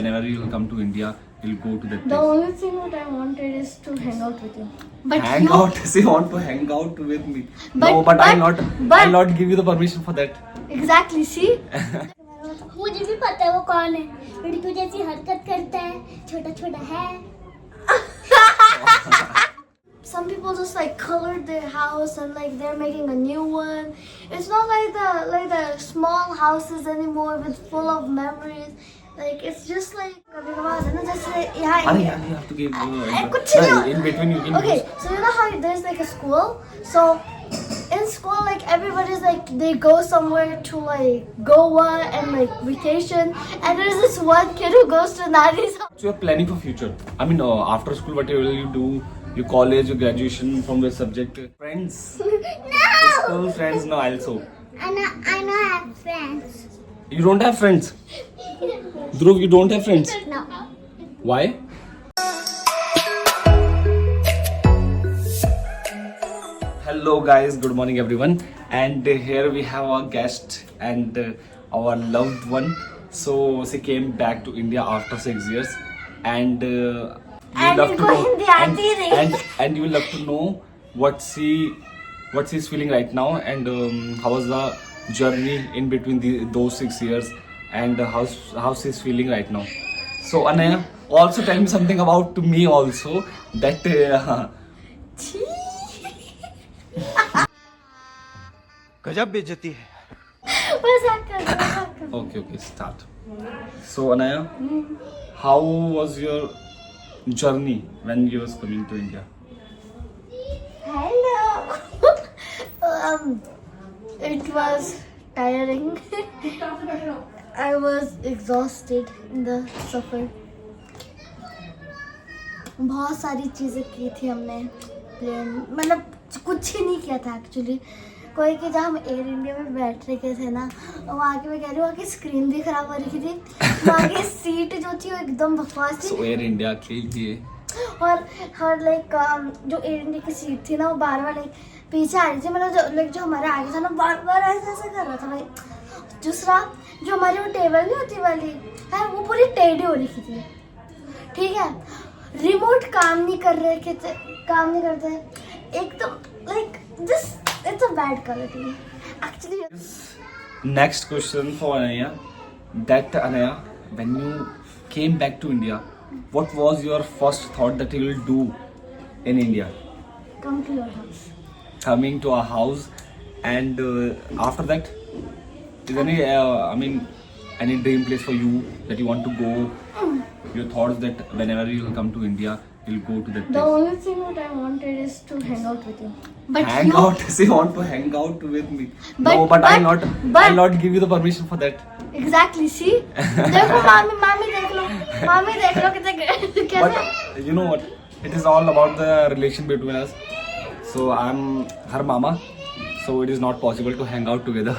Whenever you'll come to India, you'll go to that The place. only thing what I wanted is to hang out with you. But Hang you, out? She want to hang out with me. But- No, I'll but- not give you the permission for that. Exactly, see? मुझे भी पता है वो कौन है, लड़कियों जैसी हरकत करता है, छोटा छोटा है. Some people just like colored their house and like they're making a new one. It's not like the small houses anymore with full of memories. Like it's just like कभी कभार है ना जैसे यहाँ Arey, you have to give. कुछ नहीं. In between you can Okay, use. so you know how there's like a school? So in school, like everybody's like they go somewhere to like Goa and like vacation, and there's this one kid who goes to Nadi's house. So you're planning for future. I mean, after school, what will you do? Your college, your graduation from the subject. Friends. No, School friends, no, also. I know I have friends. You don't have friends. Dhruv, you don't have friends. No. Why? Hello guys, good morning everyone, and here we have our guest and our loved one. So she came back to India after 6 years, and you And love you to go know Hindi aati nahi. and you love to know what she's feeling right now, and how was the journey in between those 6 years, and how she's feeling right now. So Anaya, also tell me something about me also that. गजब बेइज्जती है. मजाक कर रहा हूँ. Okay, start. So Anaya, how was your journey when you was coming to India? Hello. It was tiring. I was exhausted in the suffer. बहुत सारी चीज़ें की थी हमने प्लेन, मतलब कुछ ही नहीं किया था एक्चुअली. कोई कि जब हम एयर इंडिया में बैठ रहे थे ना, वहाँ की मैं कह रही हूँ वहाँ की स्क्रीन भी खराब हो रही थी, वहाँ की सीट जो थी वो एकदम बकवास थी. So Air India के लिए और लाइक जो एयर इंडिया की सीट थी ना वो बार बार लाइक पीछे आ रही थी, मतलब जो हमारे आगे था ना बार बार ऐसा कर रहा था भाई. दूसरा जो हमारी वो टेबल नहीं होती वाली है वो पूरी टेढ़ी हो रखी थी. ठीक है, रिमोट काम नहीं करते एकदम like this it's a bad quality actually. Next question for Anaya. That Anaya, when you came back to India, what was your first thought that you will do in India? Come to your house. Coming to our house, and after that, is any dream place for you that you want to go? Your thoughts that whenever you will come to India, you'll go to that The place. only thing what I wanted is to hang out with you. But Hang you, out. She want to hang out with me. But- No, but but- I'll not give you the permission for that. Exactly, see? देखो मामी देख लो कितने कैसे. But you know what? It is all about the relation between us. So I'm her mama. So it is not possible to hang out together.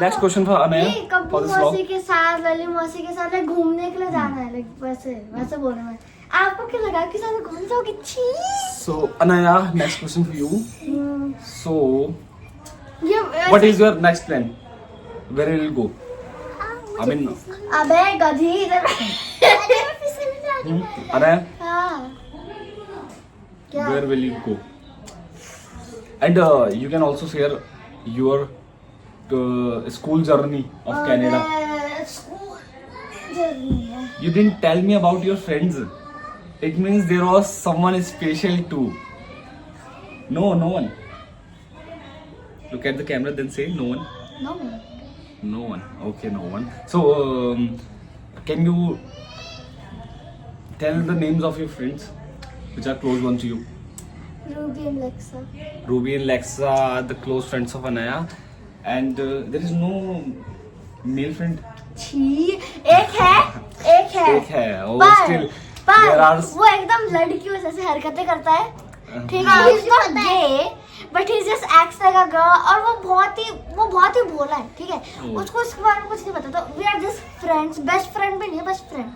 Next question for Anaya नहीं, Kabbu for this मौसी vlog. के साथ लली मौसी के साथ like, घूमने के लिए जाना है, like, वैसे बोल रहा मैं. आपको क्या लगा कि साथ घूम जाओगे? छी. So Anaya, next question for you. So ये what is your next plan? Where will you go? I mean, अबे गधी इधर. Anaya, हाँ. क्या? where will you go? And you can also share your school journey of Canada. School journey है. You didn't tell me about your friends. It means there was someone special too. No one. Look at the camera, then say no one. No. No one. Okay, no one. So, can you tell the names of your friends which are close ones to you? Ruby and Lexa. Ruby and Lexa are the close friends of Anaya, and there is no male friend. छी. एक है. एक है. Oh, still there are. वो एकदम लड़कियों जैसे हरकतें करता है. ठीक है, he's not gay, but he just acts like a girl. और वो बहुत ही भोला है. ठीक है, उसको इसके बारे में कुछ नहीं पता. तो we are just friends. Best friend भी नहीं है, best friend.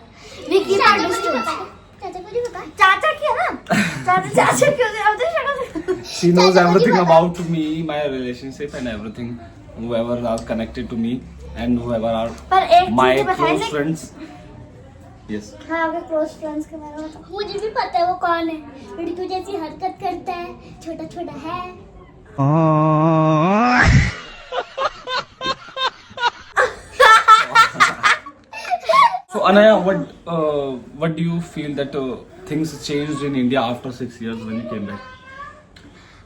We keep our distance. चाचा को नहीं पता. चाचा की है ना. चाचा क्यों नहीं? अब तो शक्ल. She knows everything about me, my relationship, and everything. Whoever are connected to me, and whoever are पर एक my चीज़ बताइए close friends. Yes. हाँ आपके क्लोज फ्रेंड्स के बारे में बताओ। मुझे भी पता है वो कौन है। लड़कियों जैसी हरकत करता है, छोटा छोटा है। So Anaya, what do you feel that things changed in India after 6 years when you came back?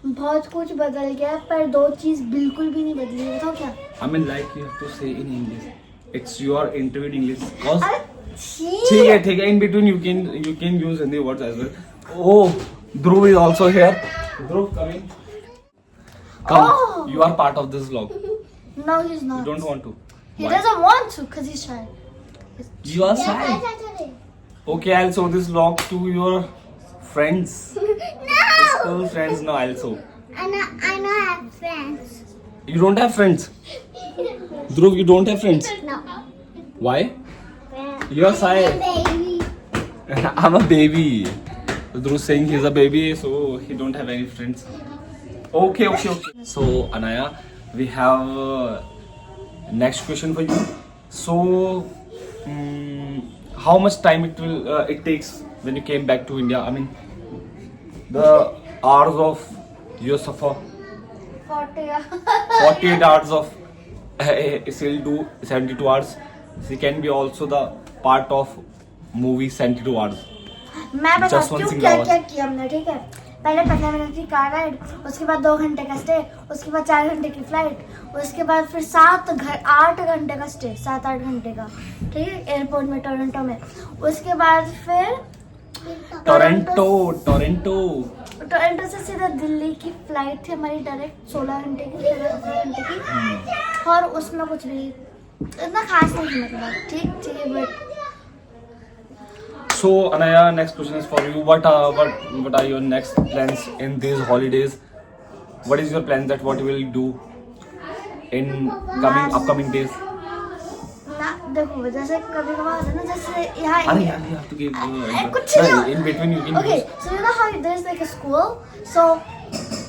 बहुत कुछ बदल गया पर दो चीज बिल्कुल भी नहीं बदली, बताओ क्या? I mean, like you have to say in English. It's your interview in English. Cause अरे ठीक है. In between you can use Hindi words as well. Oh, Dhruv is also here. Dhruv, come in. Come. Oh. You are part of this vlog. No, he's You not. don't want to. He Why? doesn't want to because he's shy. You are shy. Okay, I'll show this vlog to your friends. School friends. No, I'll show. I know I have friends. You don't have friends. Dhruv, you don't have friends. No. Why? You are shy. Baby. I'm a baby. Dhruv saying he's a baby, so he don't have any friends. Okay. So Anaya, we have next question for you. So, how much time it takes when you came back to India? I mean, the hours of you suffer. 48 hours of she'll do 72 hours. She can be also the part of movie 72 hours. मैं Just बताती one हूँ single क्या hour. क्या किया हमने, ठीक है? पहले 15 मिनट की कार राइड, उसके बाद 2 घंटे का स्टे, उसके बाद 4 घंटे की फ्लाइट, उसके बाद फिर 8 घंटे का स्टे, 7-8 घंटे का, ठीक है, एयरपोर्ट में टोरंटो में। उसके बाद फिर टोरंटो से सीधा दिल्ली की फ्लाइट थी हमारी डायरेक्ट 16 घंटे की, 17 घंटे की, और उसमें कुछ भी इतना खास नहीं थी, मतलब ठीक है but So Anaya, next question is for you. What are your next plans in these holidays? What is your plan that what you will do in upcoming days? ना देखो जैसे कभी कभार होता है ना, जैसे यहाँ You have to give कुछ नहीं in between you can okay, use. so you know how there's like a school, so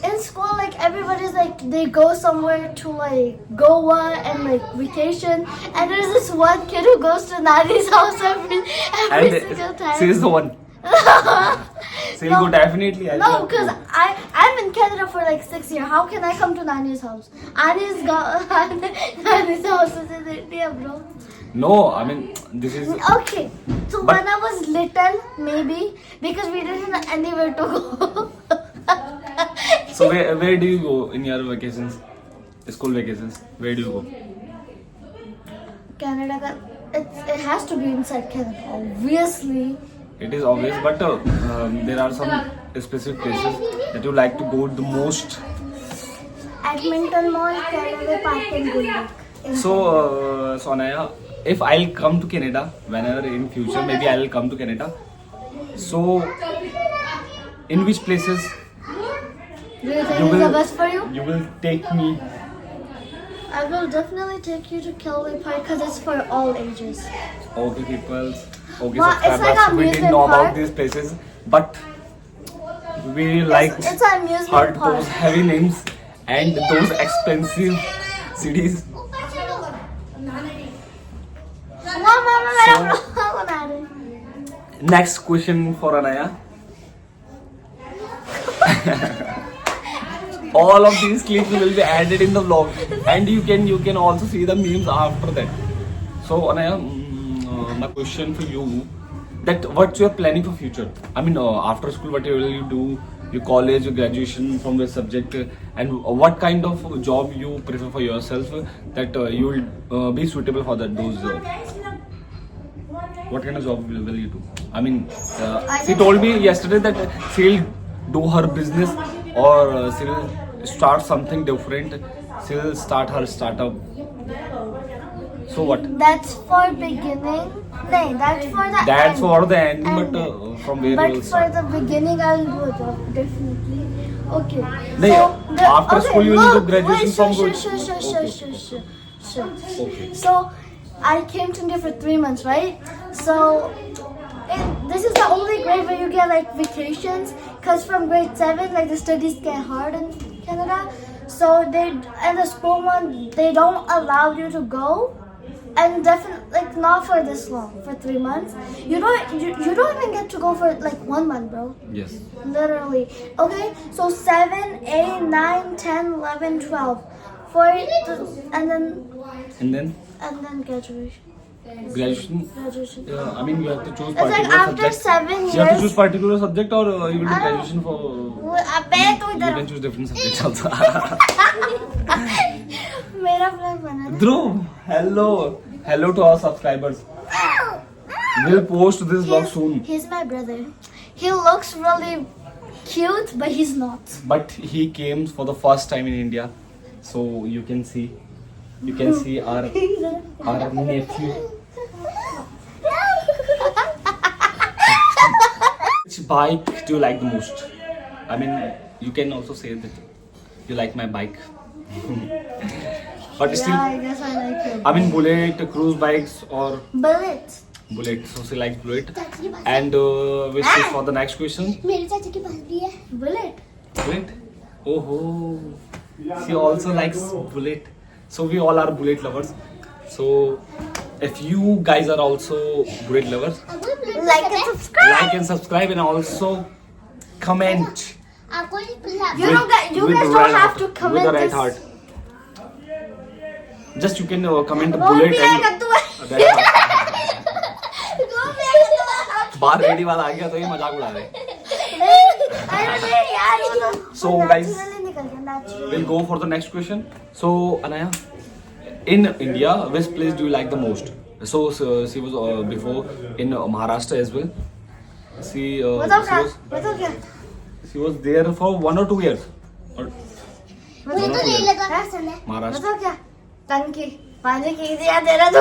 in school like everybody's like they go somewhere to like Goa and like vacation, and there's this one kid who goes to Nani's house every single time. She is the one. She'll No. go definitely. No, because I'm in Canada for like 6 years. How can I come to Nani's house? Nani's house is in India, bro. No, I mean this is. Okay, so But- when I was little, maybe because we didn't have anywhere to go. So where do you go in your vacations? School vacations. Where do you go? Canada, it has to be inside Canada, obviously. It is obvious, but there are some specific places that you like to go the most. Edmonton Mall, Canada Park, and Good Lake. So Anaya, if I'll come to Canada whenever in future, maybe I'll come to Canada. So in which places Do you think you it's the will best for you? you will take me? I will definitely take you to Kelly Park because it's for all ages. Okay, people. Okay, Well, it's like subscribers, we didn't amusement know about park. these places, but we like It's an amusement heard park. those heavy names and those expensive cities. Mama, So- vlog बना रहे। Next question for Anaya. All of these clips will be added in the vlog, and you can also see the memes after that. So Anaya, my question for you, that what's your planning for future? I mean, after school, what will you do? Your college, your graduation from the subject, and what kind of job you prefer for yourself that you will be suitable for those. What kind of job will you do? I mean, she told me yesterday that she'll do her business or she'll start something different. She'll start her startup. So what? That's for beginning. No, that's for the That's end. for the end, but Ending. from where But you will for start? the beginning, I'll do a job, definitely. Okay. No, after school you will do graduation from Sure, good. sure, sure, Okay. sure. Okay. So, I came to India for 3 months, right? So, this is the only grade where you get like vacations, because from grade 7, like the studies get hard in Canada. So and the school one, they don't allow you to go and definitely like not for this long, for 3 months. You don't even get to go for like 1 month, bro. Yes. Literally. Okay, so 7, 8, 9, 10, 11, 12. And then graduation. Graduation. I mean, you have to choose It's like particular after subject. 7 You have to choose years. particular subject, or you will do I don't- graduation for. अबे तू You इधर can choose different subjects also. मेरा vlog बना दे. Dhruv, hello to our subscribers. We'll post this vlog soon. He's my brother. He looks really cute, but he's not. But he came for the first time in India, so you can see our nephew. Which bike do you like the most? I mean, you can also say that you like my bike. But still, Yeah, I guess I like it. I mean, bullet, cruise bikes, or Bullet. bullet. So she likes bullet. चाची के पास And which is for the next question? मेरे चाची के पास भी है Bullet. Bullet. Oh, she also likes bullet. So we all are bullet lovers. So if you guys are also bullet lovers, Like and subscribe. like and subscribe, and also comment आपको You don't get. You with guys red don't have heart, to with comment the red this. heart. Just you can comment Don't bullet be like a and tu. red heart. Don't be like a tu. बाहर ready वाला आ गया तो ये मजाक उड़ा रहे. अरे यार वो तो. So, वो guys, naturally निकल गया, naturally. We'll go for the next question. So Anaya, in India, which place do you like the most? So she was before in Maharashtra as well. बताओ क्या? She was there for 1 or 2 years. Or मुझे तो लेह लद्दाख पसंद है Maharashtra. बताओ क्या? टंकी. पानी की दिया तेरा तो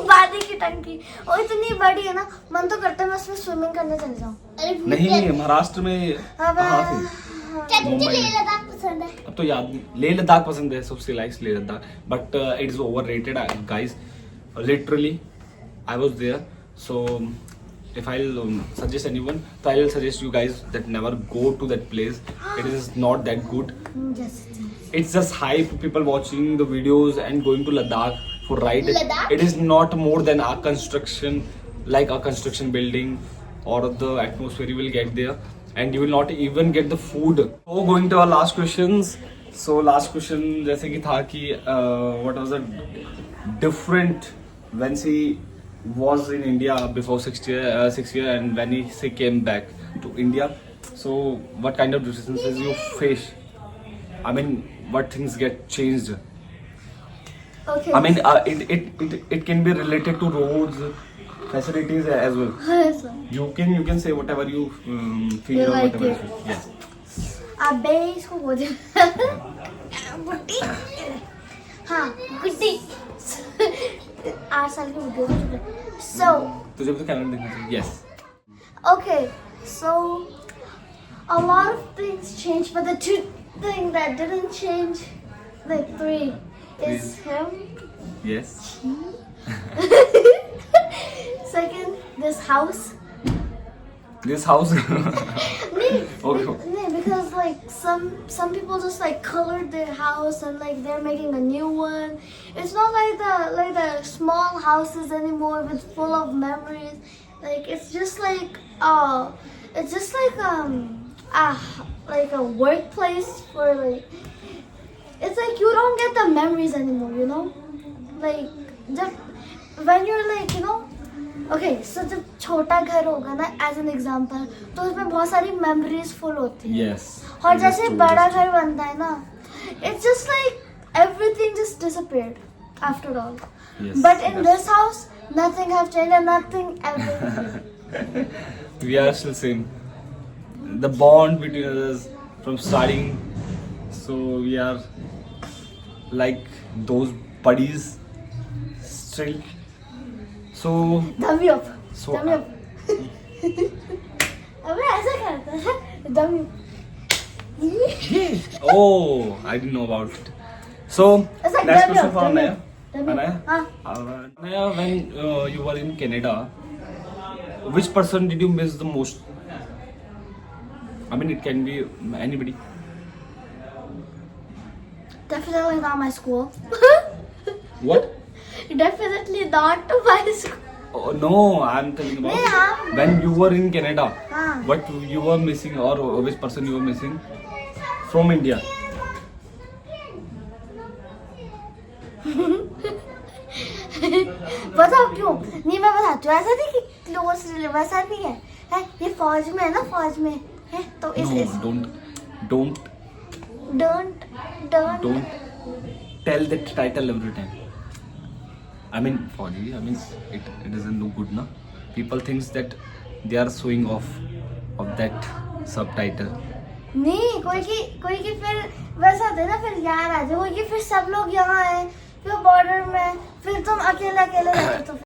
पानी की टंकी. और इतनी बड़ी है ना, मन तो करता है मैं उसमें स्विमिंग करने चल जाऊँ. अरे नहीं, महाराष्ट्र में कहाँ थी? चाची मुझे मुंबई. लेह लद्दाख पसंद है अब तो याद नहीं. लेह लद्दाख पसंद है, सबसे likes Leh Ladakh, but it is overrated guys. Literally, I was there. So if I'll suggest anyone, so I'll suggest you guys that never go to that place. It is not that good. Just. It's just hype, people watching the videos and going to Ladakh for ride. Ladakh? It is not more than a construction, like a construction building, or the atmosphere you will get there, and you will not even get the food. So going to our last questions. So last question जैसे कि था कि what was the different when she was in India before 6 year and when she came back to India. So what kind of differences you face? I mean, what things get changed? Okay. I mean, it can be related to roads, facilities as well. You can say whatever you feel You or like whatever. it. You feel. Yes. अबे इसको बोल दे. गुड्डी. हाँ, गुड्डी. 8 साल की video हो चुकी है. So, तुझे भी तो कैमरा देखना चाहिए. Yes. okay, so a lot of things changed, but the two thing that didn't change, like 3, is him. Yes. Second, this house. This house. Okay. Because like some people just like colored their house and like they're making a new one. It's not like the small houses anymore with full of memories. Like it's just like like a workplace for like it's like you don't get the memories anymore, you know? Like when you're like, you know, okay, so जब छोटा घर होगा ना as an example, तो उसमें बहुत सारी memories full होती है. Yes. और It is जैसे true, बड़ा it is true. घर बनता है ना, it's just like everything just disappeared after all. Yes, But in that's- this house, nothing have changed and nothing ever. We are still same. The bond between us from starting, so we are like those buddies still. So Dummy up. So, Dummy up. अबे ऐसा करता है. Dummy up. oh, I didn't know about it. So It's like next dummy question up, for dummy Anaya. up, dummy up. Anaya, हाँ. Anaya, when you were in Canada, which person did you miss the most? I mean, it can be anybody. Definitely not my school. What? Definitely not to my school. Oh, no, I'm telling about Yeah. when you were in Canada. हाँ. What you were missing or which person you were missing from India? बताओ क्यों? नहीं मैं बताती हूँ, ऐसा नहीं कि क्लोज वैसा नहीं है, ये फौज में है ना, फौज में है तो इस No, don't don't tell that title every time. I mean, Fauji, I mean, it doesn't look good, na? People thinks that they are showing off of that subtitle. नहीं, कोई की फिर वैसा होता है ना, फिर यार आ जाए, कोई की फिर सब लोग यहाँ है, फिर बॉर्डर में, फिर तुम अकेले रहते हो, तो